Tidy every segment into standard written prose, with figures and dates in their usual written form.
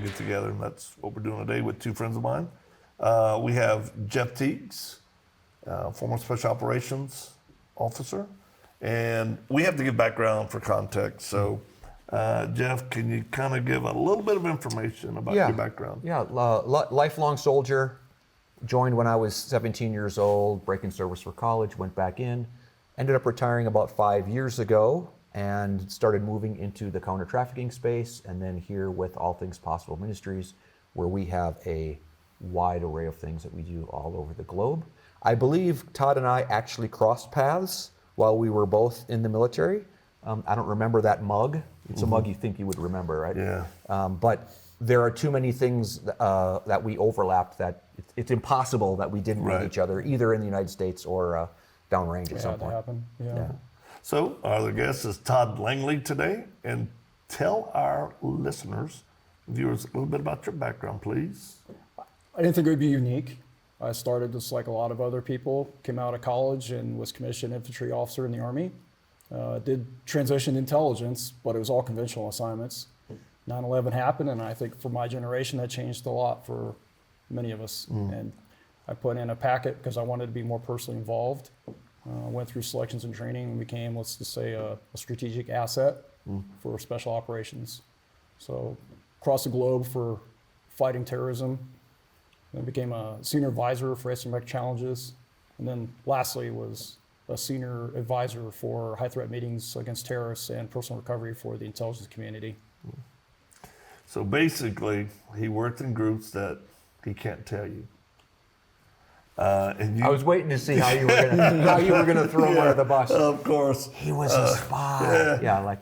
get together, and that's what we're doing today with two friends of mine. We have Jeff Teagues, former Special Operations Officer, and we have to give background for context. So, Jeff, can you kind of give a little bit of information about your background? Yeah, lifelong soldier, joined when I was 17 years old, breaking service for college, went back in, ended up retiring about 5 years ago, and started moving into the counter-trafficking space, and then here with All Things Possible Ministries, where we have a wide array of things that we do all over the globe. I believe Todd and I actually crossed paths while we were both in the military. I don't remember that mug. It's a mug you think you would remember, right? Yeah. But there are too many things that we overlapped that it's impossible that we didn't meet each other, either in the United States or downrange at some point. Happen. Yeah. So our other guest is Todd Langley today, and tell our listeners, viewers, a little bit about your background, please. I didn't think it would be unique. I started just like a lot of other people, came out of college and was commissioned infantry officer in the Army. Did transition intelligence, but it was all conventional assignments. 9/11 happened, and I think for my generation, that changed a lot for many of us. And I put in a packet because I wanted to be more personally involved. Went through selections and training and became, let's just say, a strategic asset for special operations. So across the globe for fighting terrorism. Then became a senior advisor for asymmetric challenges. And then lastly was a senior advisor for high threat meetings against terrorists and personal recovery for the intelligence community. So basically, he worked in groups that he can't tell you. I was waiting to see how you were gonna throw him under the bus. Of course. He was a spy. Yeah,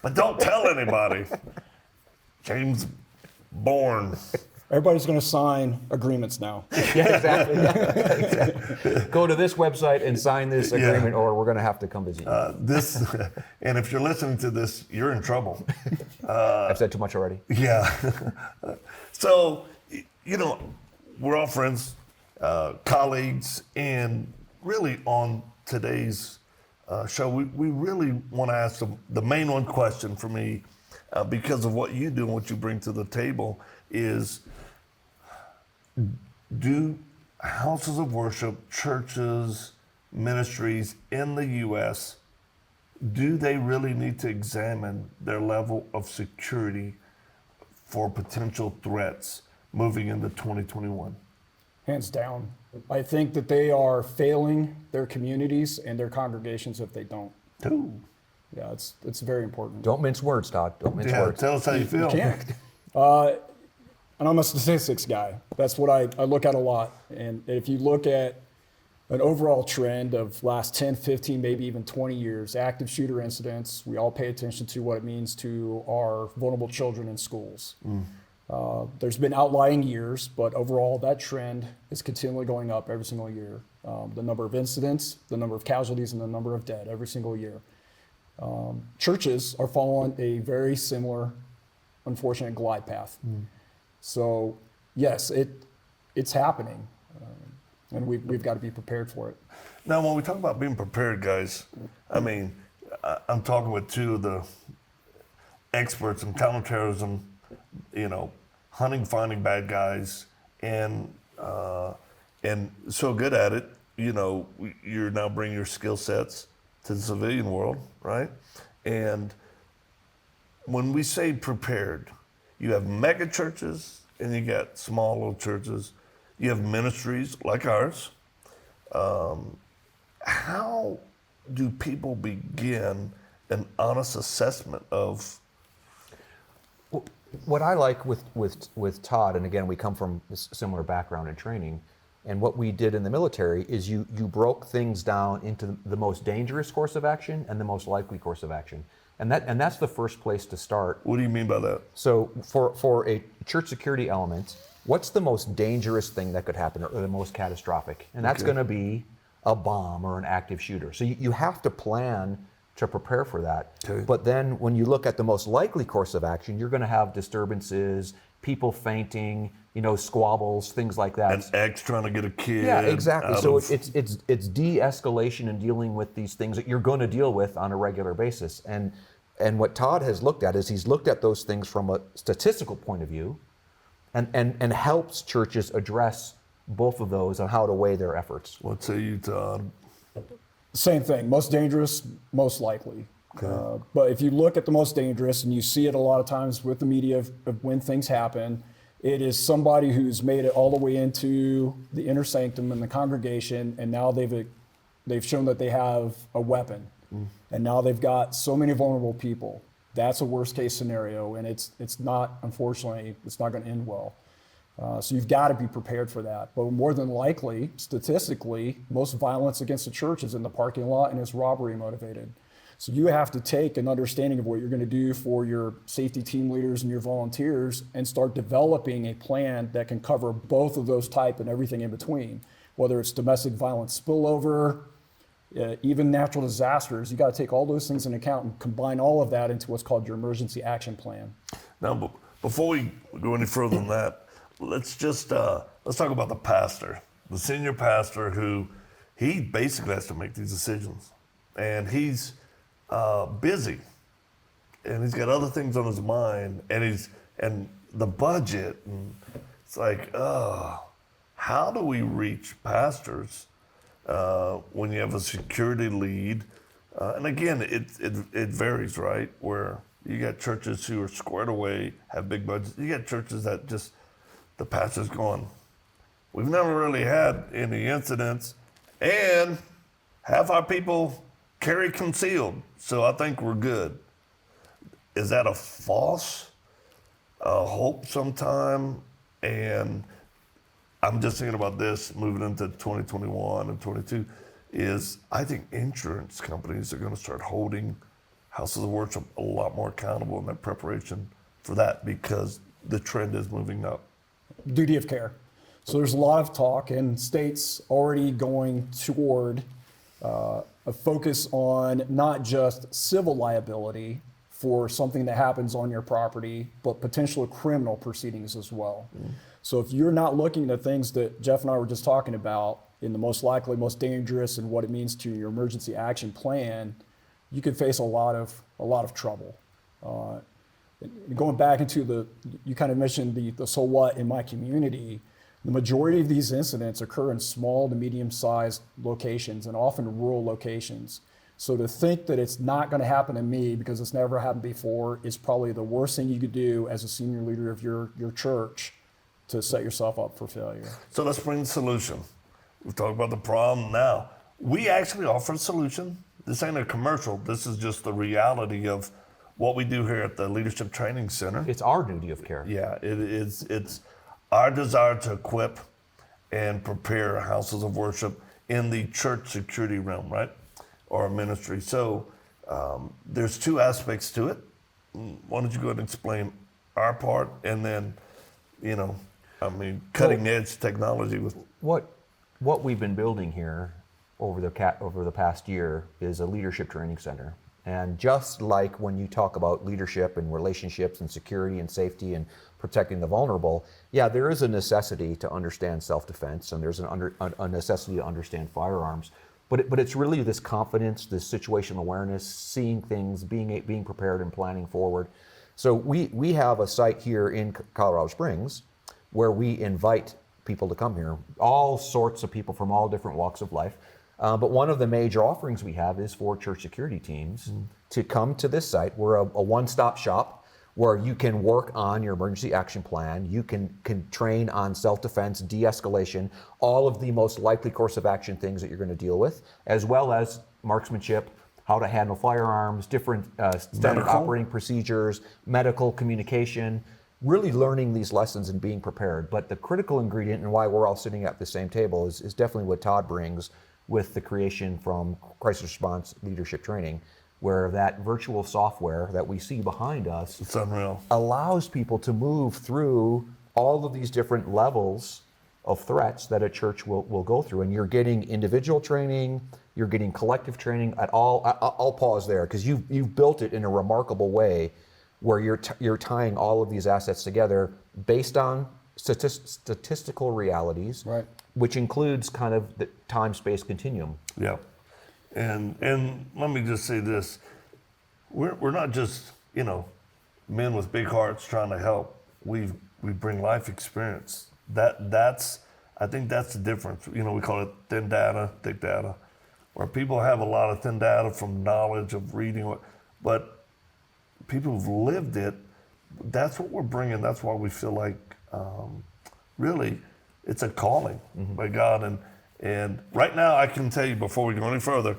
but don't tell anybody. James Bourne. Everybody's going to sign agreements now. Yeah, exactly. Go to this website and sign this agreement, or we're going to have to come visit you. And if you're listening to this, you're in trouble. I've said too much already. Yeah. So, we're all friends, colleagues, and really on today's show, we really want to ask the main one question for me, because of what you do and what you bring to the table, is do houses of worship, churches, ministries in the U.S., do they really need to examine their level of security for potential threats moving into 2021? Hands down. I think that they are failing their communities and their congregations if they don't. Ooh. Yeah, it's very important. Don't mince words, Todd. Don't mince words. Tell us how you feel. You can't. And I'm a statistics guy. That's what I look at a lot. And if you look at an overall trend of last 10, 15, maybe even 20 years, active shooter incidents, we all pay attention to what it means to our vulnerable children in schools. There's been outlying years, but overall that trend is continually going up every single year. The number of incidents, the number of casualties, and the number of dead every single year. Churches are following a very similar, unfortunate glide path. So yes, it's happening, and we've got to be prepared for it. Now, when we talk about being prepared, guys, I mean, I'm talking with two of the experts in counterterrorism, hunting, finding bad guys, and so good at it. You're now bringing your skill sets to the civilian world, right? And when we say prepared, you have mega churches and you got small little churches. You have ministries like ours. How do people begin an honest assessment of? What I like with Todd, and again, we come from a similar background and training, and what we did in the military is you broke things down into the most dangerous course of action and the most likely course of action. And that's the first place to start. What do you mean by that? So for a church security element, what's the most dangerous thing that could happen, or the most catastrophic? And that's going to be a bomb or an active shooter. So you have to plan to prepare for that. Okay. But then when you look at the most likely course of action, you're going to have disturbances, people fainting, squabbles, things like that. An ex trying to get a kid. Yeah, exactly. So it's de-escalation and dealing with these things that you're going to deal with on a regular basis. And And what Todd has looked at is he's looked at those things from a statistical point of view and helps churches address both of those on how to weigh their efforts. What say you, Todd? Same thing. Most dangerous, most likely. Okay. But if you look at the most dangerous, and you see it a lot of times with the media of when things happen, it is somebody who's made it all the way into the inner sanctum in the congregation, and now they've shown that they have a weapon, and now they've got so many vulnerable people. That's a worst case scenario, and it's not, unfortunately, it's not going to end well. So you've got to be prepared for that. But more than likely, statistically, most violence against the church is in the parking lot and is robbery motivated. So you have to take an understanding of what you're going to do for your safety team leaders and your volunteers and start developing a plan that can cover both of those type and everything in between, whether it's domestic violence spillover, even natural disasters. You got to take all those things into account and combine all of that into what's called your emergency action plan. Now, before we go any further than that, let's talk about the pastor, the senior pastor, who he basically has to make these decisions, and he's busy, and he's got other things on his mind, and the budget, and it's like, how do we reach pastors when you have a security lead? And again, it varies, right? Where you got churches who are squared away, have big budgets. You got churches that just, the pastor's going, we've never really had any incidents, and half our people carry concealed, so I think we're good. Is that a false hope sometime? And I'm just thinking about this moving into 2021 and 22, is I think insurance companies are going to start holding houses of worship a lot more accountable in their preparation for that, because the trend is moving up. Duty of care. So there's a lot of talk, and states already going toward a focus on not just civil liability for something that happens on your property, but potential criminal proceedings as well. So if you're not looking at things that Jeff and I were just talking about in the most likely, most dangerous, and what it means to your emergency action plan, you could face a lot of trouble. Going back into you kind of mentioned the so what in my community. The majority of these incidents occur in small to medium-sized locations, and often rural locations. So to think that it's not going to happen to me because it's never happened before is probably the worst thing you could do as a senior leader of your church to set yourself up for failure. So let's bring the solution. We've talked about the problem now. We actually offer a solution. This ain't a commercial. This is just the reality of what we do here at the Leadership Training Center. It's our duty of care. Yeah, it's our desire to equip and prepare houses of worship in the church security realm, right? Or ministry. So there's two aspects to it. Why don't you go ahead and explain our part, and then, cutting edge technology with What we've been building here over the past year is a leadership training center. And just like when you talk about leadership and relationships and security and safety and protecting the vulnerable, yeah, there is a necessity to understand self-defense, and there's a necessity to understand firearms. But it's really this confidence, this situational awareness, seeing things, being prepared and planning forward. So we have a site here in Colorado Springs where we invite people to come here, all sorts of people from all different walks of life. But one of the major offerings we have is for church security teams to come to this site. We're a one-stop shop where you can work on your emergency action plan. You can train on self-defense, de-escalation, all of the most likely course of action things that you're going to deal with, as well as marksmanship, how to handle firearms, different standard operating procedures, medical communication, really learning these lessons and being prepared. But the critical ingredient and why we're all sitting at the same table is definitely what Todd brings with the creation from crisis response leadership training, where that virtual software that we see behind us, it's unreal, allows people to move through all of these different levels of threats that a church will go through. And you're getting individual training, you're getting collective training at all. I'll pause there because you've built it in a remarkable way where you're tying all of these assets together based on statistical realities, right, which includes kind of the time-space continuum. Yeah. And let me just say this. we're not just, men with big hearts trying to help. We bring life experience. I think that's the difference. We call it thin data, thick data, where people have a lot of thin data from knowledge of reading, but people who've lived it, that's what we're bringing. That's why we feel like really it's a calling by God. And right now I can tell you before we go any further,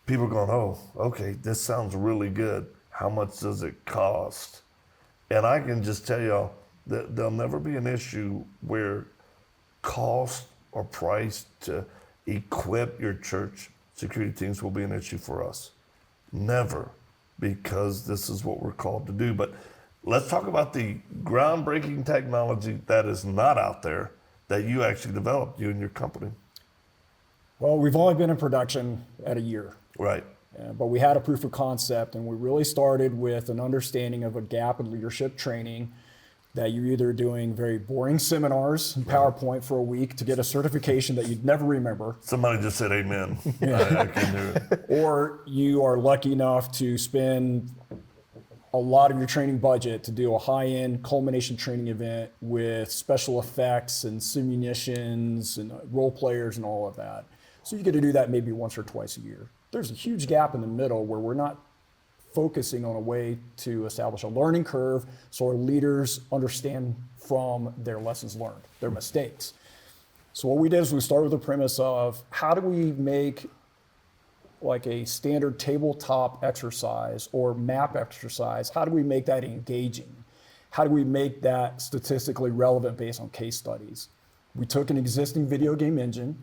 people are going, oh, okay, this sounds really good. How much does it cost? And I can just tell y'all that there'll never be an issue where cost or price to equip your church security teams will be an issue for us. Never, because this is what we're called to do. But let's talk about the groundbreaking technology that is not out there that you actually developed, you and your company. Well, we've only been in production at a year. Right. But we had a proof of concept, and we really started with an understanding of a gap in leadership training, that you're either doing very boring seminars in PowerPoint for a week to get a certification that you'd never remember. Somebody just said amen. I can do it. Or you are lucky enough to spend a lot of your training budget to do a high-end culmination training event with special effects and simunitions and role players and all of that. So you get to do that maybe once or twice a year. There's a huge gap in the middle where we're not focusing on a way to establish a learning curve so our leaders understand from their lessons learned, their mistakes. So what we did is we started with the premise of how do we make like a standard tabletop exercise or map exercise, how do we make that engaging? How do we make that statistically relevant based on case studies? We took an existing video game engine,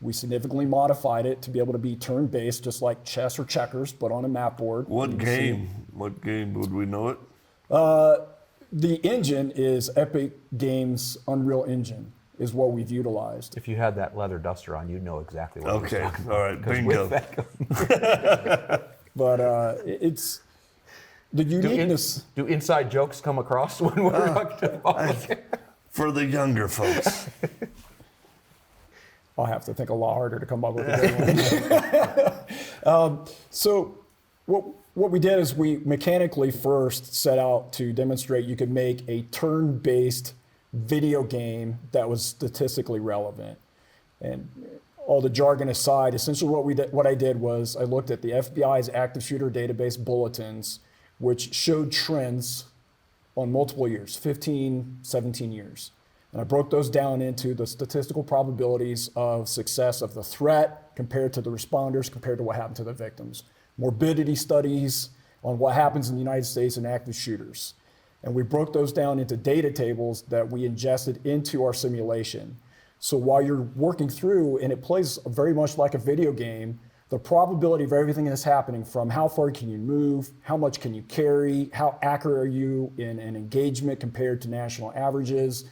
we significantly modified it to be able to be turn-based, just like chess or checkers, but on a map board. What game would we know it? The engine is Epic Games' Unreal Engine, is what we've utilized. If you had that leather duster on, you'd know exactly what Okay, I was talking all about. right, 'Cause bingo. with that- But it's the uniqueness. do inside jokes come across when we're talking about For the younger folks. I'll have to think a lot harder to come up with a good one. So what we did is we mechanically first set out to demonstrate you could make a turn-based video game that was statistically relevant. And all the jargon aside, essentially what I did was I looked at the FBI's active shooter database bulletins, which showed trends on multiple years, 15, 17 years. And I broke those down into the statistical probabilities of success of the threat compared to the responders, compared to what happened to the victims. Morbidity studies on what happens in the United States in active shooters. And we broke those down into data tables that we ingested into our simulation. So while you're working through, and it plays very much like a video game, the probability of everything that's happening, from how far can you move, how much can you carry, how accurate are you in an engagement compared to national averages,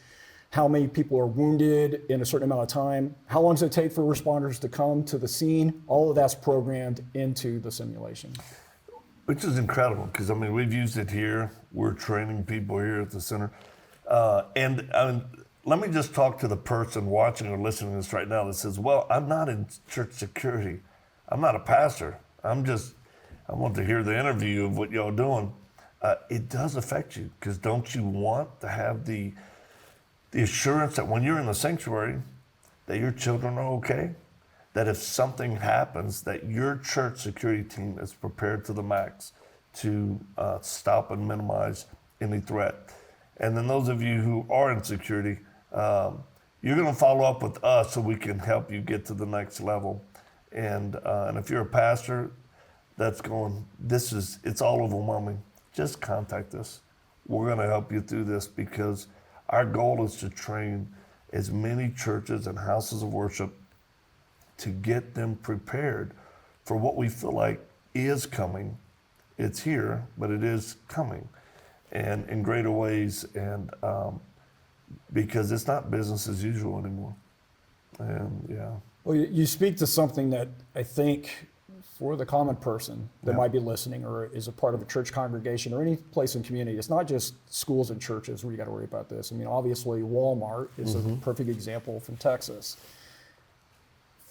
how many people are wounded in a certain amount of time, how long does it take for responders to come to the scene, all of that's programmed into the simulation. Which is incredible, because we've used it here. We're training people here at the center. Let me just talk to the person watching or listening to this right now that says, well, I'm not in church security. I'm not a pastor. I want to hear the interview of what y'all doing. It does affect you, because don't you want to have the assurance that when you're in the sanctuary, that your children are okay? That if something happens, that your church security team is prepared to the max to stop and minimize any threat. And then those of you who are in security, you're going to follow up with us so we can help you get to the next level. And if you're a pastor that's going, it's all overwhelming, just contact us. We're going to help you through this, because our goal is to train as many churches and houses of worship to get them prepared for what we feel like is coming. It's here, but it is coming, and in greater ways, and because it's not business as usual anymore. And yeah. Well, you speak to something that I think for the common person that might be listening or is a part of a church congregation or any place in community, it's not just schools and churches where you got to worry about this. Obviously Walmart is a perfect example from Texas.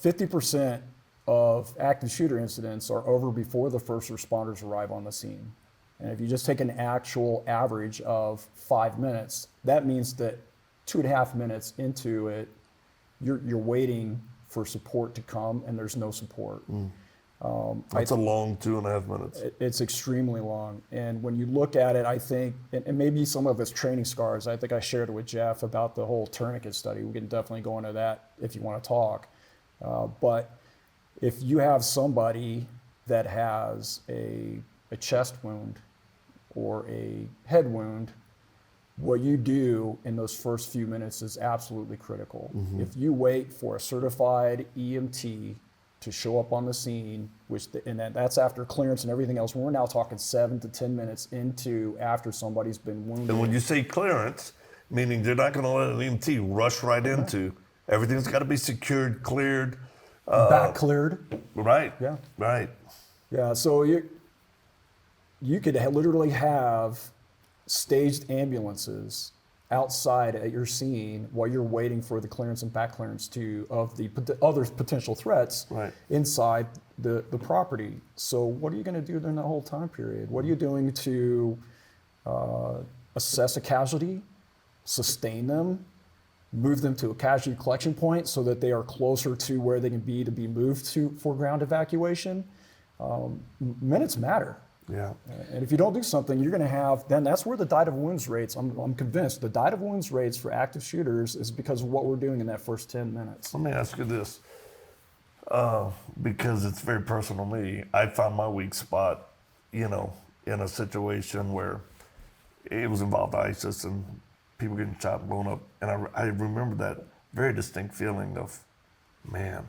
50% of active shooter incidents are over before the first responders arrive on the scene. And if you just take an actual average of 5 minutes, that means that 2.5 minutes into it, you're waiting for support to come, and there's no support. That's a long 2.5 minutes. It's extremely long. And when you look at it, I think, and maybe some of it's training scars. I think I shared it with Jeff about the whole tourniquet study. We can definitely go into that if you want to talk. But if you have somebody that has a chest wound or a head wound, what you do in those first few minutes is absolutely critical. If you wait for a certified EMT to show up on the scene, and that's after clearance and everything else, we're now talking 7 to 10 minutes into after somebody's been wounded. And when you say clearance, meaning they're not going to let an EMT rush right into, everything's got to be secured, cleared. Back cleared. Right. Yeah. Right. Yeah, so you could literally have staged ambulances outside at your scene while you're waiting for the clearance and back clearance of the other potential threats inside the property. So what are you going to do during that whole time period? What are you doing to assess a casualty, sustain them, move them to a casualty collection point so that they are closer to where they can be moved to for ground evacuation? Minutes matter. Yeah. And if you don't do something, you're going to have, then that's where the died of wounds rates, I'm convinced, the died of wounds rates for active shooters is because of what we're doing in that first 10 minutes. Let me ask you this, because it's very personal to me. I found my weak spot, in a situation where it was involved ISIS and people getting shot and blown up. And I remember that very distinct feeling of, man,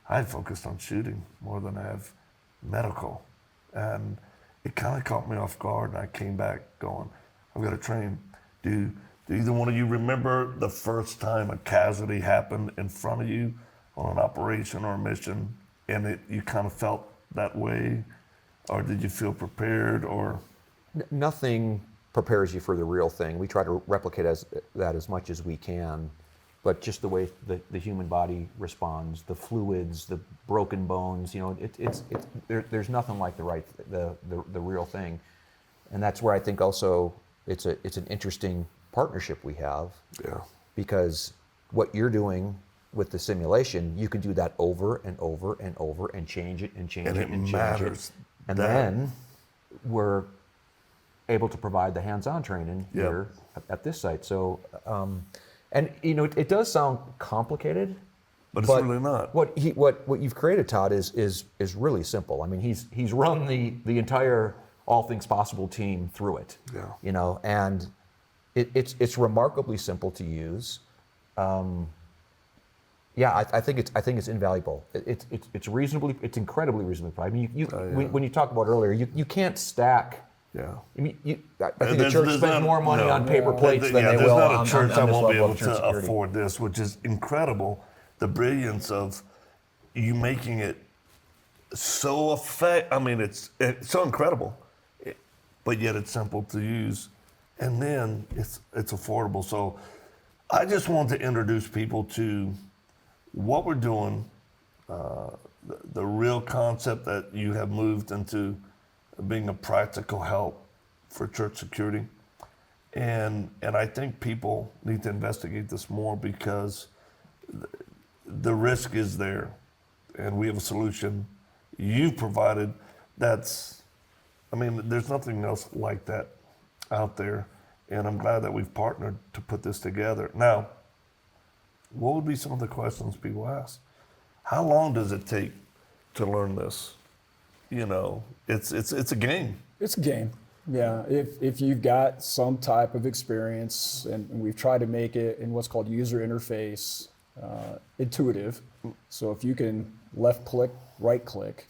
I focused on shooting more than I have medical. And it kind of caught me off guard, and I came back going, I've got to train. Do either one of you remember the first time a casualty happened in front of you on an operation or a mission, and you kind of felt that way? Or did you feel prepared? Or Nothing prepares you for the real thing. We try to replicate that as much as we can, but just the way the human body responds, the fluids, the broken bones, there's nothing like the real thing. And that's where I think also it's an interesting partnership we have. Yeah. Because what you're doing with the simulation, you can do that over and over and over and change it and change And it it and change matters. it. And then we're able to provide the hands-on training here at this site. So, and it does sound complicated, But it's really not. What you've created, Todd, is really simple. I mean, he's run the entire All Things Possible team through it. Yeah. And it's remarkably simple to use. I think it's invaluable. It's incredibly reasonable. I mean, when you talked about earlier, you can't stack. Yeah. I mean, I think the church spends more money on paper plates than they there's will not a on church this that won't be level able of church to security. afford this, which is incredible. The brilliance of you making it so it's so incredible, but yet it's simple to use, and then it's affordable. So I just want to introduce people to what we're doing, the real concept that you have moved into being a practical help for church security. And I think people need to investigate this more because the risk is there, and we have a solution you've provided there's nothing else like that out there, and I'm glad that we've partnered to put this together. Now, what would be some of the questions people ask? How long does it take to learn this? It's a game. It's a game. Yeah, if you've got some type of experience, and we've tried to make it in what's called user interface intuitive. So if you can left click, right click,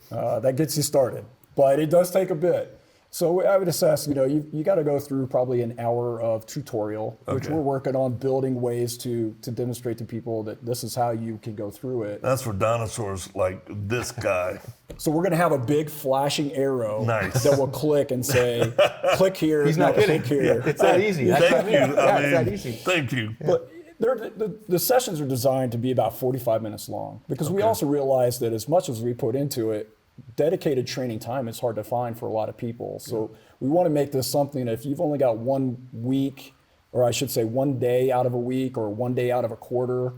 that gets you started. But it does take a bit. So I would assess, you got to go through probably an hour of tutorial, which we're working on building ways to demonstrate to people that this is how you can go through it. That's for dinosaurs like this guy. So we're going to have a big flashing arrow Nice. that will click and say, click here, He's not kidding. click here. It's that easy. Thank you. It's that easy. Thank you. But The sessions are designed to be about 45 minutes long because we Okay. also realize that as much as we put into it, dedicated training time is hard to find for a lot of people. So we want to make this something that if you've only got 1 week, or I should say 1 day out of a week or 1 day out of a quarter,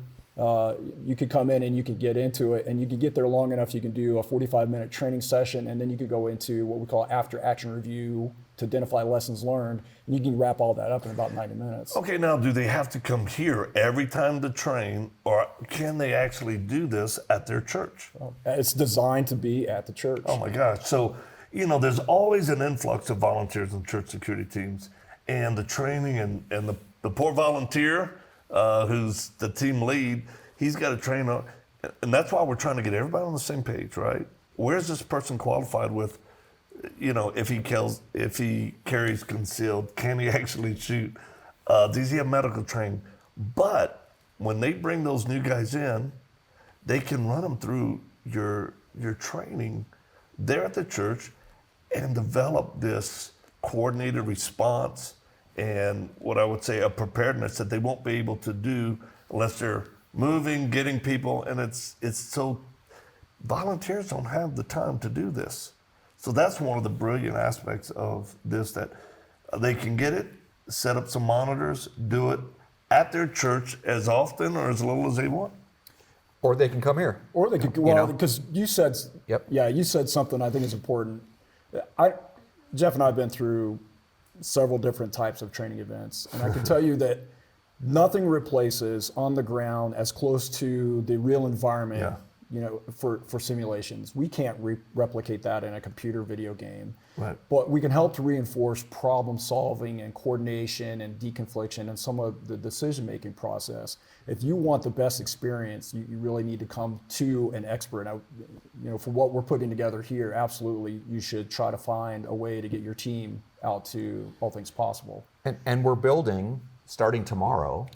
you could come in and you could get into it, and you could get there long enough you can do a 45-minute training session, and then you could go into what we call after action review to identify lessons learned, and you can wrap all that up in about 90 minutes. Okay, now do they have to come here every time to train, or can they actually do this at their church? It's designed to be at the church. Oh my gosh. So, there's always an influx of volunteers in church security teams, and the training and the poor volunteer who's the team lead, he's got to train up. And that's why we're trying to get everybody on the same page, right? Where's this person qualified with, if he carries concealed, can he actually shoot? Does he have medical training? But when they bring those new guys in, they can run them through your training there at the church and develop this coordinated response and what I would say a preparedness that they won't be able to do unless they're moving, getting people, and it's so volunteers don't have the time to do this. So that's one of the brilliant aspects of this, that they can get it, set up some monitors, do it at their church as often or as little as they want. Or they can come here. Or they could, because you said, you said something I think is important. Jeff and I have been through several different types of training events, and I can tell you that nothing replaces on the ground as close to the real environment, for simulations. We can't replicate that in a computer video game, right. But we can help to reinforce problem solving and coordination and deconfliction and some of the decision-making process. If you want the best experience, you really need to come to an expert. Now, for what we're putting together here, absolutely, you should try to find a way to get your team out to all things possible. And we're building, starting tomorrow,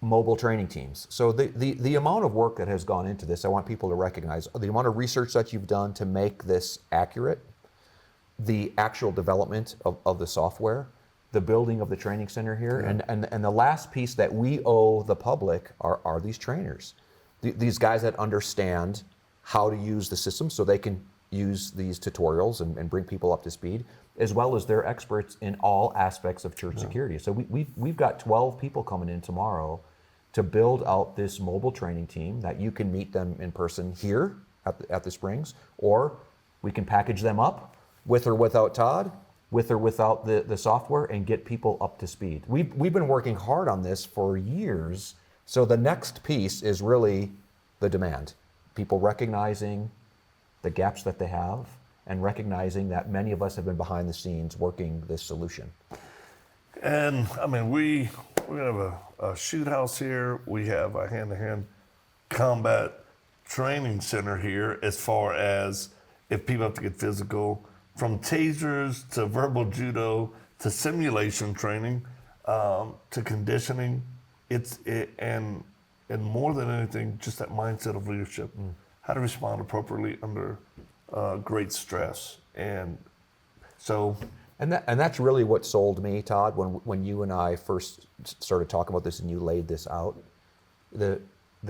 mobile training teams. So the amount of work that has gone into this, I want people to recognize the amount of research that you've done to make this accurate, the actual development of the software, the building of the training center here, and the last piece that we owe the public are these trainers. These guys that understand how to use the system so they can use these tutorials and bring people up to speed, as well as they're experts in all aspects of church security. So we've got 12 people coming in tomorrow to build out this mobile training team that you can meet them in person here at the Springs, or we can package them up with or without Todd, with or without the software, and get people up to speed. We've been working hard on this for years, so the next piece is really the demand. People recognizing the gaps that they have and recognizing that many of us have been behind the scenes working this solution. And I mean, we have a shoot house here. We have a hand-to-hand combat training center here, as far as if people have to get physical, from tasers to verbal judo to simulation training to conditioning. And more than anything, just that mindset of leadership, how to respond appropriately under great stress. And so. And that's really what sold me, Todd, when you and I first started talking about this and you laid this out. The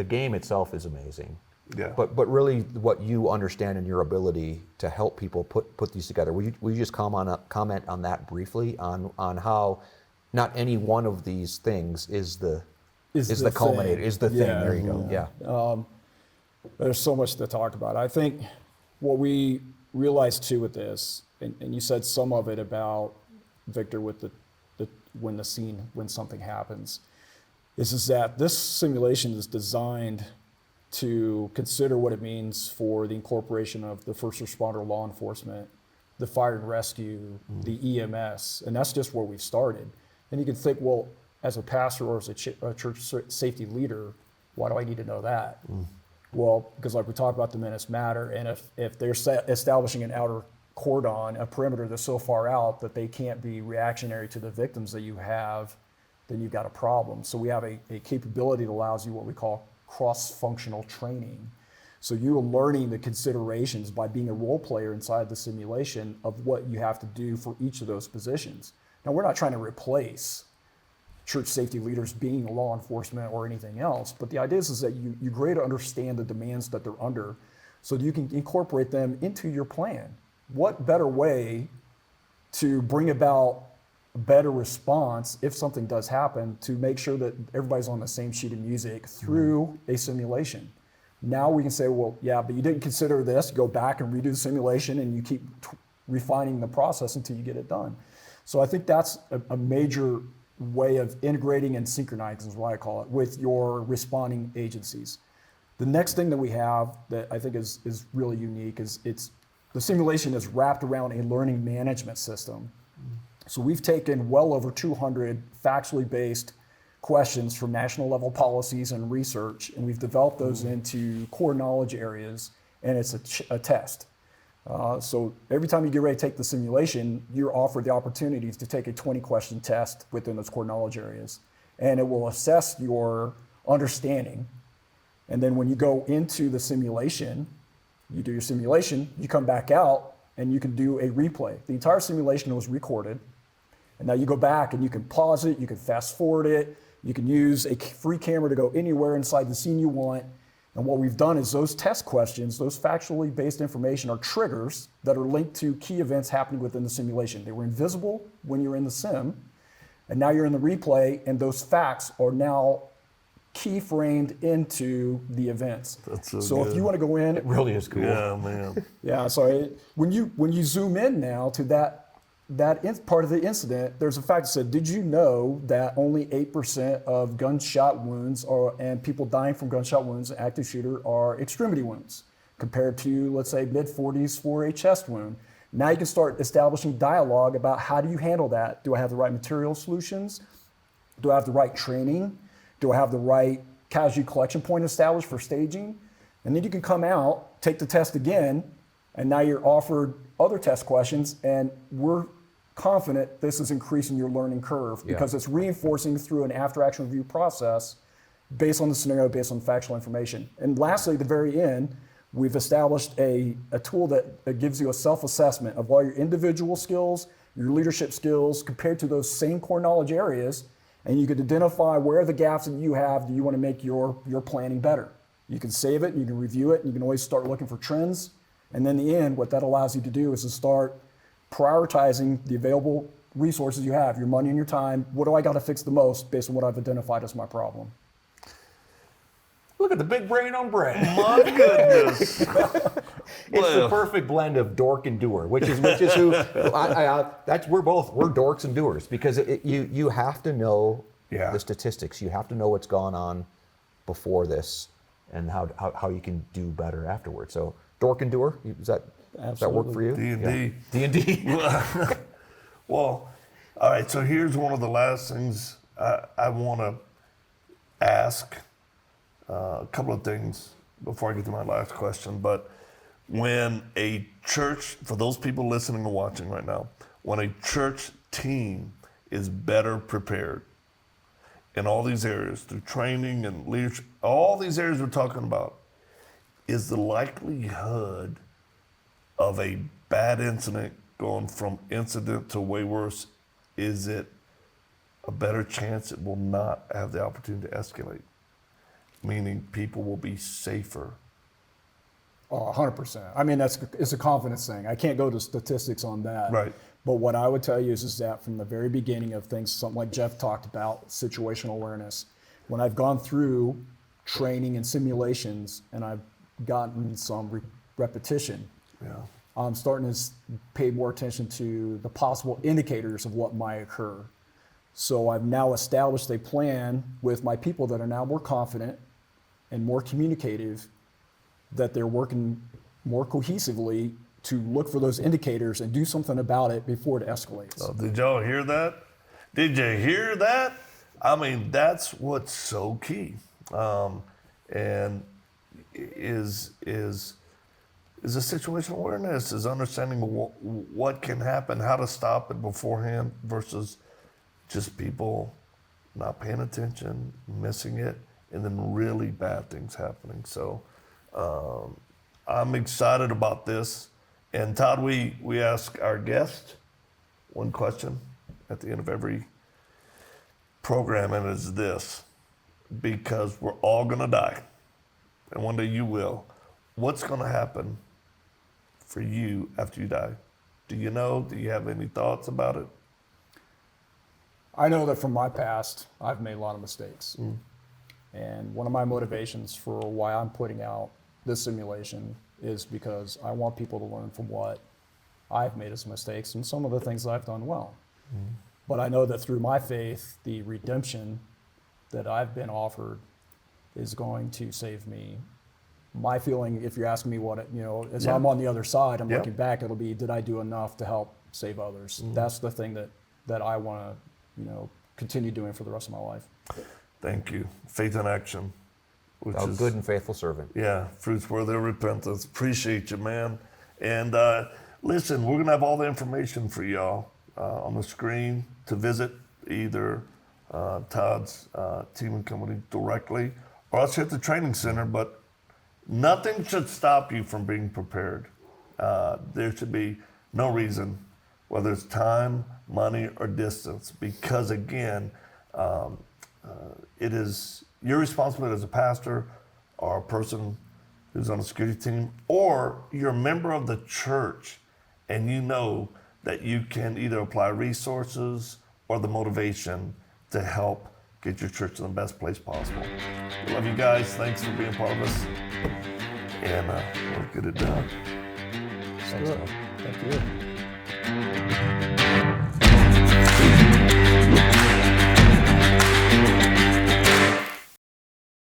game itself is amazing. Yeah. But really what you understand and your ability to help people put these together. Will you just comment on that briefly on how not any one of these things is the culminator, is the thing. There you go. Yeah. There's so much to talk about. I think what we realized too with this, and you said some of it about Victor with when something happens, is that this simulation is designed to consider what it means for the incorporation of the first responder law enforcement, the fire and rescue, the EMS, and that's just where we've started. And you can think, well, as a pastor or as a church safety leader, why do I need to know that? Well, because like we talked about, the minutes matter, and if they're establishing an outer cordon, a perimeter that's so far out that they can't be reactionary to the victims that you have, then you've got a problem. So we have a capability that allows you what we call cross-functional training. So you're learning the considerations by being a role player inside the simulation of what you have to do for each of those positions. Now, we're not trying to replace church safety leaders being law enforcement or anything else. But the idea is that you greater to understand the demands that they're under so that you can incorporate them into your plan. What better way to bring about a better response if something does happen to make sure that everybody's on the same sheet of music through a simulation? Now we can say, well, yeah, but you didn't consider this, go back and redo the simulation, and you keep refining the process until you get it done. So I think that's a major way of integrating and synchronizing, is what I call it, with your responding agencies. The next thing that we have that I think is really unique is the simulation is wrapped around a learning management system. So we've taken well over 200 factually based questions from national level policies and research, and we've developed those into core knowledge areas, and it's a test. So every time you get ready to take the simulation, you're offered the opportunities to take a 20-question test within those core knowledge areas, and it will assess your understanding. And then when you go into the simulation, you do your simulation, you come back out, and you can do a replay. The entire simulation was recorded, and now you go back and you can pause it, you can fast forward it, you can use a free camera to go anywhere inside the scene you want. And what we've done is those test questions, those factually based information are triggers that are linked to key events happening within the simulation. They were invisible when you're in the sim, and now you're in the replay, and those facts are now keyframed into the events. That's so if you want to go in, It really is cool. Yeah, man. yeah. So when you zoom in now to that part of the incident, there's a fact that said, did you know that only 8% of gunshot wounds and people dying from gunshot wounds, active shooter, are extremity wounds, compared to, let's say, mid-40s for a chest wound? Now you can start establishing dialogue about how do you handle that? Do I have the right material solutions? Do I have the right training? Do I have the right casualty collection point established for staging? And then you can come out, take the test again, and now you're offered other test questions, and we're confident this is increasing your learning curve because it's reinforcing through an after-action review process based on the scenario, based on factual information. And lastly, at the very end, we've established a tool that gives you a self-assessment of all your individual skills, your leadership skills, compared to those same core knowledge areas, and you can identify where are the gaps that you have that you want to make your planning better. You can save it, you can review it, and you can always start looking for trends. And then in the end, what that allows you to do is to start prioritizing the available resources you have, your money and your time. What do I got to fix the most based on what I've identified as my problem? Look at the big brain on Brad. My goodness. It's the perfect blend of dork and doer, which is who we're dorks and doers, because you have to know the statistics. You have to know what's gone on before this and how you can do better afterwards. So dork and doer, does that work for you? D&D. D&D. Well, all right, so here's one of the last things I want to ask. A couple of things before I get to my last question, but when a church, for those people listening and watching right now, when a church team is better prepared in all these areas, through training and leadership, all these areas we're talking about, is the likelihood of a bad incident going from incident to way worse, is it a better chance it will not have the opportunity to escalate? Meaning people will be safer. Oh, 100%. I mean, it's a confidence thing. I can't go to statistics on that. Right. But what I would tell you is that from the very beginning of things, something like Jeff talked about, situational awareness, when I've gone through training and simulations and I've gotten some repetition, I'm starting to pay more attention to the possible indicators of what might occur. So I've now established a plan with my people that are now more confident and more communicative, that they're working more cohesively to look for those indicators and do something about it before it escalates. Oh, did y'all hear that? Did you hear that? I mean, that's what's so key, and is a situational awareness, is understanding what can happen, how to stop it beforehand, versus just people not paying attention, missing it, and then really bad things happening. So I'm excited about this. And Todd, we ask our guest one question at the end of every programming is this, because we're all going to die, and one day you will. What's going to happen for you after you die? Do you know? Do you have any thoughts about it? I know that from my past, I've made a lot of mistakes. And one of my motivations for why I'm putting out this simulation is because I want people to learn from what I've made as mistakes and some of the things that I've done well. But I know that through my faith, the redemption that I've been offered is going to save me. My feeling, if you're asking me what it, as Yeah. I'm on the other side, I'm Yeah. looking back, it'll be, did I do enough to help save others? That's the thing that I want to, continue doing for the rest of my life. Thank you. Faith in action. Which A is good and faithful servant. Yeah, fruits worthy of repentance. Appreciate you, man. And listen, we're going to have all the information for y'all on the screen to visit either Todd's team and company directly or else at the training center. But nothing should stop you from being prepared. There should be no reason, whether it's time, money, or distance, because again, it is your responsibility as a pastor or a person who's on a security team, or you're a member of the church and you know that you can either apply resources or the motivation to help get your church in the best place possible. We love you guys. Thanks for being part of us. And we'll get it done. Thanks, Todd. Thank you.